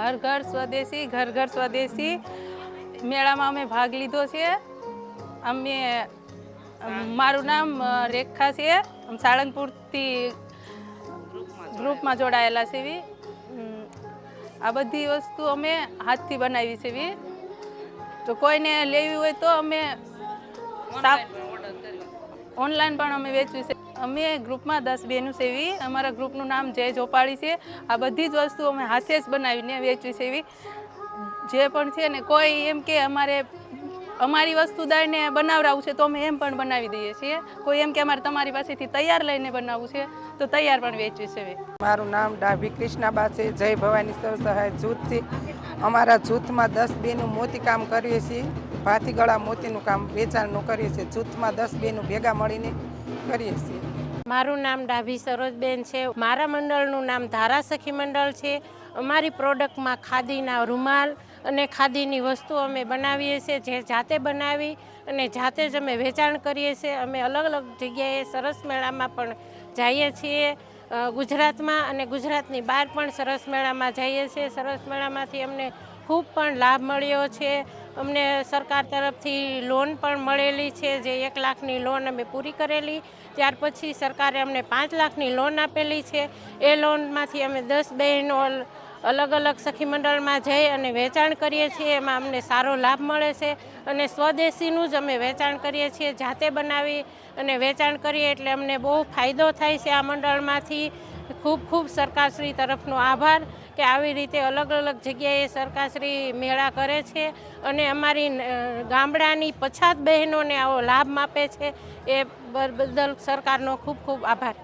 હર ઘર સ્વદેશી ઘર ઘર સ્વદેશી મેળામાં અમે ભાગ લીધો છે. અમે મારું નામ રેખા છે. સાળંગપુરથી ગ્રુપમાં જોડાયેલા છે. આ બધી વસ્તુ અમે હાથથી બનાવી છે. તો કોઈને લેવી હોય તો અમે ઓનલાઈન પણ અમે વેચવી છે. અમે ગ્રુપમાં 10 બહેનો છે. અમારા ગ્રુપનું નામ જય ઝોપાળી છે. આ બધી જ વસ્તુ અમે હાથે જ બનાવીને વેચવી છે. જે પણ છે ને કોઈ એમ કે અમારી વસ્તુ દઈને બનાવડાવવું છે તો અમે એમ પણ બનાવી દઈએ છીએ. કોઈ એમ કે અમારે તમારી પાસેથી તૈયાર લઈને બનાવવું છે તો તૈયાર પણ વેચવી છે. મારું નામ ડાભી કૃષ્ણાબા છે. જય ભવાની સ્વસહાય જૂથ છે. અમારા જૂથમાં 10 બહેનો મોતીકામ કરીએ છીએ. ભાતીગળા મોતીનું કામ વેચાણનું કરીએ છીએ. જૂથમાં 10 બહેનો ભેગા મળીને કરીએ છીએ. મારું નામ ડાભી સરોજબેન છે. મારા મંડળનું નામ ધારાસખી મંડળ છે. અમારી પ્રોડક્ટમાં ખાદીના રૂમાલ અને ખાદીની વસ્તુ અમે બનાવીએ છીએ, જે જાતે બનાવી અને જાતે જ અમે વેચાણ કરીએ છીએ. અમે અલગ અલગ જગ્યાએ સરસ મેળામાં પણ જઈએ છીએ, ગુજરાતમાં અને ગુજરાતની બહાર પણ સરસ મેળામાં જઈએ છીએ. સરસ મેળામાંથી અમને ખૂબ પણ લાભ મળ્યો છે. અમને સરકાર તરફથી લોન પણ મળેલી છે, જે 1 લાખની લોન અમે પૂરી કરેલી. ત્યાર પછી સરકારે અમને 5 લાખની લોન આપેલી છે. એ લોનમાંથી અમે 10 બહેનો અલગ અલગ સખી મંડળમાં જઈ અને વેચાણ કરીએ છીએ. એમાં અમને સારો લાભ મળે છે અને સ્વદેશીનું જ અમે વેચાણ કરીએ છીએ. જાતે બનાવી અને વેચાણ કરીએ એટલે અમને બહુ ફાયદો થાય છે. આ મંડળમાંથી ખૂબ ખૂબ સરકારશ્રી તરફનો આભાર કે આવી રીતે અલગ અલગ જગ્યાએ સરકારશ્રી મેળા કરે છે અને અમારી ગામડાની પછાત બહેનોને આવો લાભ આપે છે. એ બદલ સરકારનો ખૂબ ખૂબ આભાર.